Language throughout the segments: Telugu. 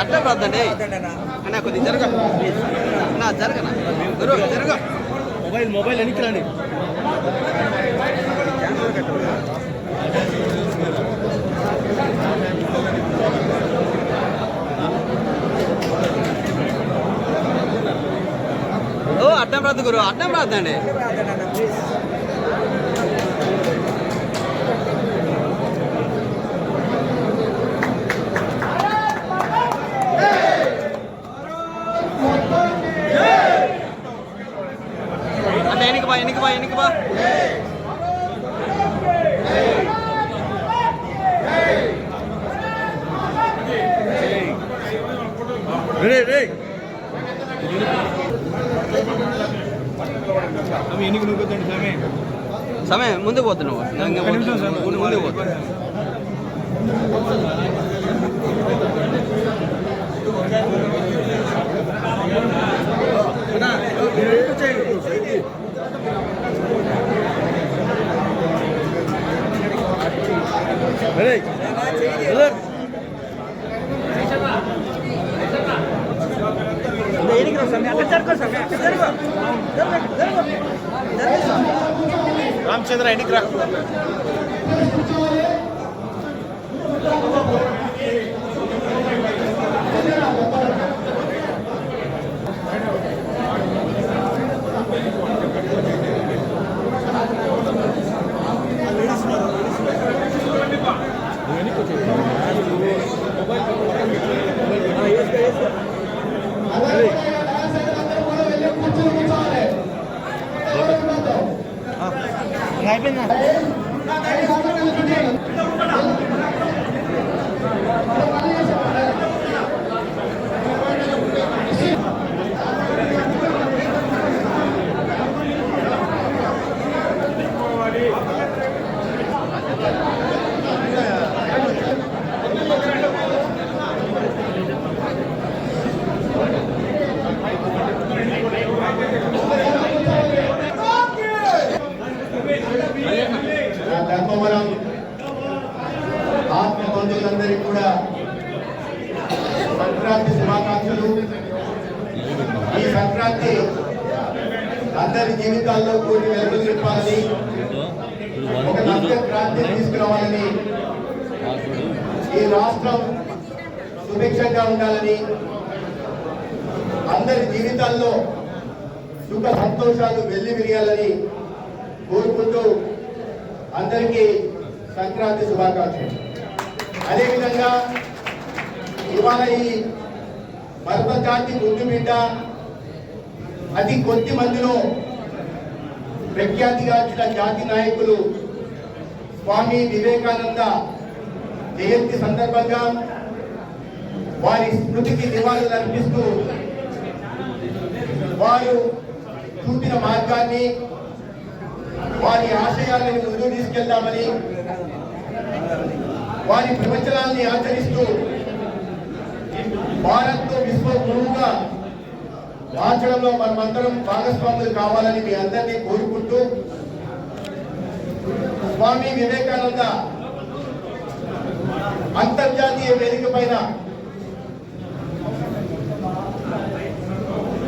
అడ్డ ప్రార్థండి అన్న కొద్దిగా జరగనా జరగ మొబైల్ వెనక్కి రండి. అడ్డం ప్రార్థ గురు అడ్డం ప్రార్థండి. ఎనికి బా సమయం ముందుకు పోతున్నావు ముందుకు పోతున్నా. రామచంద్ర ఎన్నిక రా. అయిపోయిందా? ధర్మవరం ఆత్మ బంధువులందరికీ కూడా సంక్రాంతి శుభాకాంక్షలు. ఈ సంక్రాంతి అందరి జీవితాల్లో కూడి వెలుగులు నింపాలని, ఒక నవ్య క్రాంతి తీసుకురావాలని, ఈ రాష్ట్రం సుభిక్షంగా ఉండాలని, అందరి జీవితాల్లో సుఖ సంతోషాలు వెళ్లి విరియాలని కోరుకుంటూ అందరికీ సంక్రాంతి శుభాకాంక్షలు. అదేవిధంగా ఇవాళ ఈ భరత జాతి ముందు బిడ్డ అతి కొద్ది మందిలో ప్రఖ్యాతిగాంచిన జాతి నాయకులు స్వామి వివేకానంద జయంతి సందర్భంగా వారి స్మృతికి నివాళులు అర్పిస్తూ వారు చూపిన మార్గాన్ని, వారి ఆశయాలను ముందుకు తీసుకెళ్తామని, వారి ప్రవచనాల్ని ఆచరిస్తూ భారత్తో విశ్వ గురువుగా మార్చడంలో మనమందరం భాగస్వాములు కావాలని మీ అందరినీ కోరుకుంటూ, స్వామి వివేకానంద అంతర్జాతీయ వేదిక పైన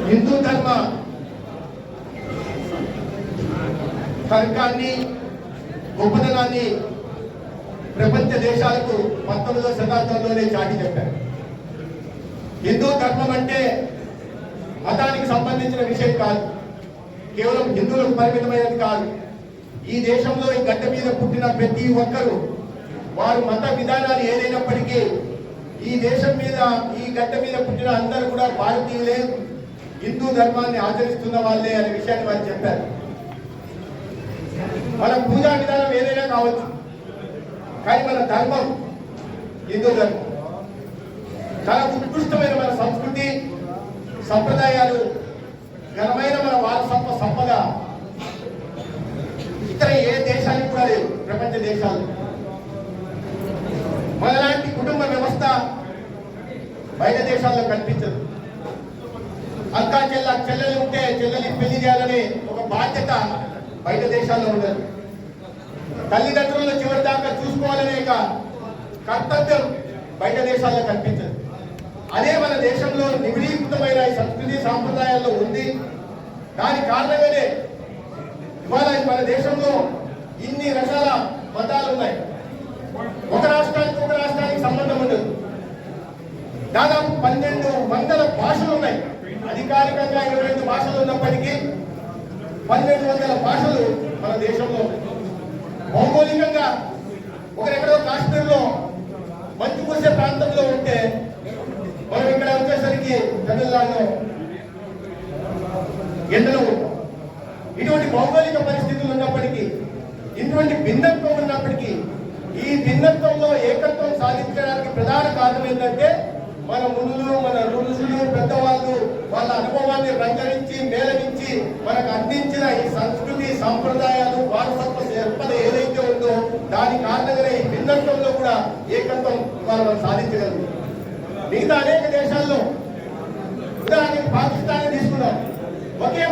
హిందూ ధర్మ తర్కాన్ని, గొప్పదనాన్ని ప్రపంచ దేశాలకు 19వ శతాబ్దంలోనే చాటి చెప్పారు. హిందూ ధర్మం అంటే మతానికి సంబంధించిన విషయం కాదు, కేవలం హిందువులకు పరిమితమైనది కాదు. ఈ దేశంలో ఈ గడ్డ మీద పుట్టిన ప్రతి ఒక్కరూ వారు మత విధానాలు ఏదైనప్పటికీ ఈ దేశం మీద ఈ గడ్డ మీద పుట్టిన అందరూ కూడా భారతీయులే, హిందూ ధర్మాన్ని ఆచరిస్తున్న వాళ్ళే అనే విషయాన్ని వారు చెప్పారు. మన పూజా విధానం ఏదైనా కావచ్చు, కానీ మన ధర్మం హిందూ ధర్మం. చాలా ఉత్కృష్టమైన మన సంస్కృతి సంప్రదాయాలు, ఘనమైన మన వారసత్వ సంపద ఇతర ఏ దేశానికి కూడా లేదు. ప్రపంచ దేశాలు మనలాంటి కుటుంబ వ్యవస్థ బయట దేశాల్లో కనిపించదు. అక్కా చెల్లెలు ఉంటే చెల్లెలి పెళ్లి చేయాలనే ఒక బాధ్యత బయట దేశాల్లో ఉండదు. తల్లిదండ్రులను చివరి దాకా చూసుకోవాలనే ఒక కర్తవ్యం బయట దేశాల్లో కనిపించదు. అదే మన దేశంలో నివిడీకృతమైన ఈ సంస్కృతి సాంప్రదాయాల్లో ఉంది. దాని కారణంగానే ఇవాళ మన దేశంలో ఇన్ని రకాల మతాలు ఉన్నాయి. ఒక రాష్ట్రానికి సంబంధం ఉండదు. దాదాపు 1200 భాషలు ఉన్నాయి. అధికారికంగా 25 భాషలు ఉన్నప్పటికీ 1200 భాషలు మన దేశంలో ఉన్నాయి. భౌగోళికంగా ఒకరెక్కడో కాశ్మీర్లో మంచు కురిసే ప్రాంతంలో ఉంటే మనం ఇక్కడ వచ్చేసరికి తమిళనాడులో ఎండలో ఉంటాం. ఇటువంటి భౌగోళిక పరిస్థితులు ఉన్నప్పటికీ, ఇటువంటి భిన్నత్వం ఉన్నప్పటికీ, ఈ భిన్నత్వంలో ఏకత్వం సాధించడానికి ప్రధాన కారణం ఏంటంటే మన మునులు, మన ఋషులు, పెద్దవాళ్ళు వాళ్ళ అనుభవాన్ని రంగరించి మేళవించి మనకు అందించిన ఈ సంస్కృతి సాంప్రదాయాలు వారసత్వ సంపద ఏదైతే ఉందో దాని కారణంగానే ఈ భిన్నత్వంలో కూడా ఏకత్వం మనం సాధించగలుగుతాం. మిగతా అనేక దేశాల్లో ఉదాహరణకి పాకిస్తాన్ తీసుకున్నాం, ఒకే